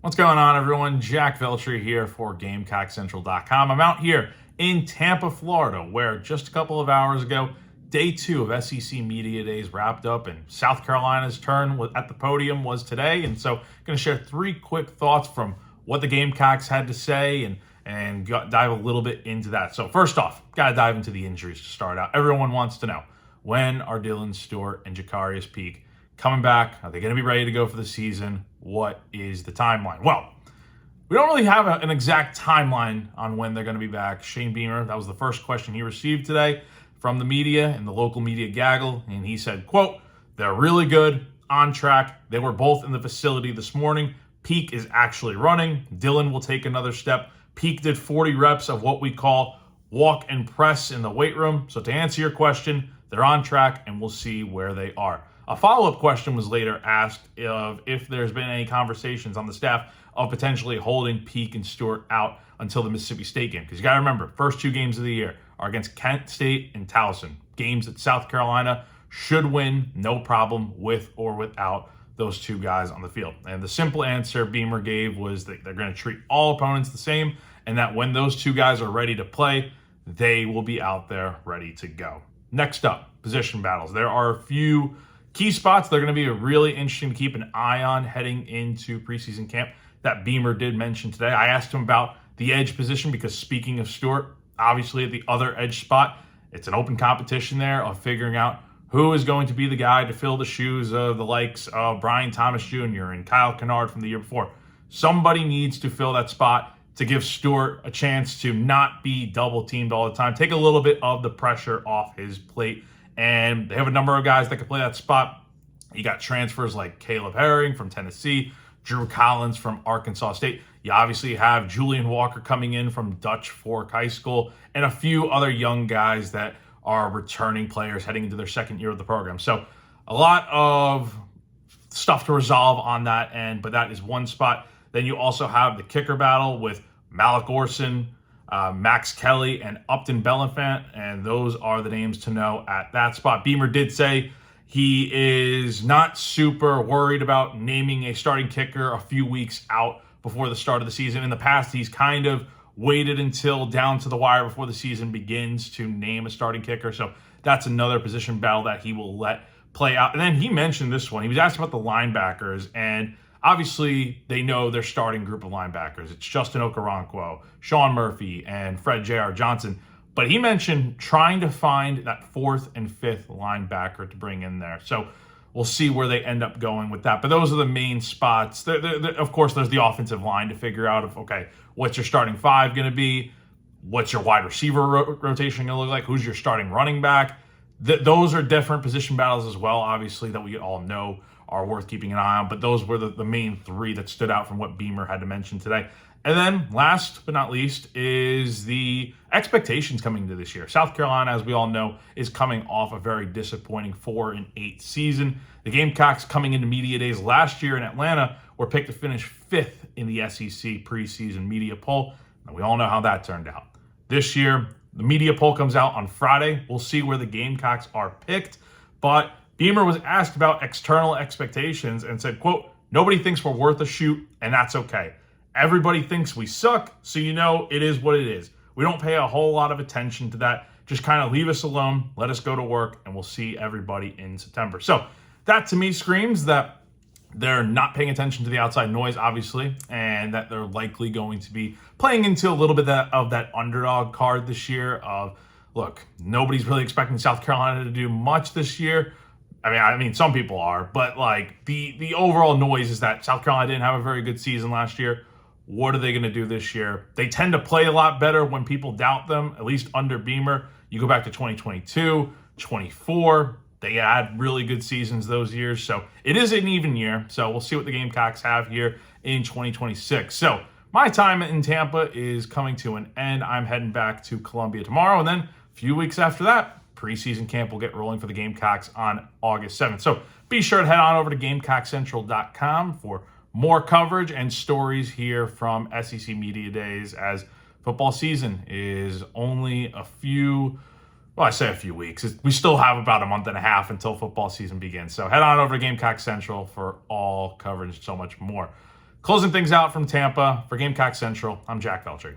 What's going on, everyone? Jack Veltri here for GamecockCentral.com. I'm out here in Tampa, Florida, where just a couple of hours ago, day 2 of SEC Media Days wrapped up, and South Carolina's turn at the podium was today. And so I'm going to share 3 quick thoughts from what the Gamecocks had to say and dive a little bit into that. So first off, got to dive into the injuries to start out. Everyone wants to know, when are Dylan Stewart and Jacarius Peak coming back? Are they going to be ready to go for the season? What is the timeline? Well, we don't really have an exact timeline on when they're going to be back. Shane Beamer, that was the first question he received today from the media and the local media gaggle, and he said, quote, "They're really good, on track. They were both in the facility this morning. Peak is actually running. Dylan will take another step. Peak did 40 reps of what we call walk and press in the weight room. So to answer your question, they're on track, and we'll see where they are." A follow-up question was later asked of if there's been any conversations on the staff of potentially holding Peak and Stewart out until the Mississippi State game. Because you got to remember, first 2 games of the year are against Kent State and Towson. Games that South Carolina should win, no problem, with or without those 2 guys on the field. And the simple answer Beamer gave was that they're going to treat all opponents the same, and that when those 2 guys are ready to play, they will be out there ready to go. Next up, position battles. There are a few key spots that are going to be really interesting to keep an eye on heading into preseason camp that Beamer did mention today. I asked him about the edge position because, speaking of Stewart, obviously at the other edge spot, it's an open competition there of figuring out who is going to be the guy to fill the shoes of the likes of Brian Thomas Jr. and Kyle Kennard from the year before. Somebody needs to fill that spot to give Stewart a chance to not be double teamed all the time, take a little bit of the pressure off his plate. And they have a number of guys that can play that spot. You got transfers like Caleb Herring from Tennessee, Drew Collins from Arkansas State. You obviously have Julian Walker coming in from Dutch Fork High School, and a few other young guys that are returning players heading into their second year of the program. So a lot of stuff to resolve on that end, but that is one spot. Then you also have the kicker battle with Malik Orson, Max Kelly, and Upton Bellenfant, and those are the names to know at that spot. Beamer did say he is not super worried about naming a starting kicker a few weeks out before the start of the season. In the past, he's kind of waited until down to the wire before the season begins to name a starting kicker, so that's another position battle that he will let play out. And then he mentioned this one. He was asked about the linebackers, and obviously, they know their starting group of linebackers. It's Justin Okoronkwo, Sean Murphy, and Fred J.R. Johnson. But he mentioned trying to find that 4th and 5th linebacker to bring in there. So we'll see where they end up going with that. But those are the main spots. Of course, there's the offensive line to figure out of, okay, what's your starting 5 going to be? What's your wide receiver rotation going to look like? Who's your starting running back? Those are different position battles as well, obviously, that we all know are worth keeping an eye on, but those were the main 3 that stood out from what Beamer had to mention today. And then last but not least is the expectations coming into this year. South Carolina, as we all know, is coming off a very disappointing 4-8 season. The Gamecocks, coming into media days last year in Atlanta, were picked to finish 5th in the SEC preseason media poll, and we all know how that turned out. This year, the media poll comes out on Friday. We'll see where the Gamecocks are picked, but Beamer was asked about external expectations and said, quote, "Nobody thinks we're worth a shoot, and that's okay. Everybody thinks we suck, so you know it is what it is. We don't pay a whole lot of attention to that. Just kind of leave us alone, let us go to work, and we'll see everybody in September." So that to me screams that they're not paying attention to the outside noise, obviously, and that they're likely going to be playing into a little bit of that underdog card this year of, look, nobody's really expecting South Carolina to do much this year. I mean, some people are, but like the overall noise is that South Carolina didn't have a very good season last year. What are they going to do this year? They tend to play a lot better when people doubt them, at least under Beamer. You go back to 2022, 24, they had really good seasons those years. So it is an even year. So we'll see what the Gamecocks have here in 2026. So my time in Tampa is coming to an end. I'm heading back to Columbia tomorrow, and then a few weeks after that, preseason camp will get rolling for the Gamecocks on August 7th. So be sure to head on over to GamecockCentral.com for more coverage and stories here from SEC Media Days, as football season is only a few weeks. We still have about a month and a half until football season begins. So head on over to Gamecock Central for all coverage and so much more. Closing things out from Tampa for Gamecock Central, I'm Jack Veltri.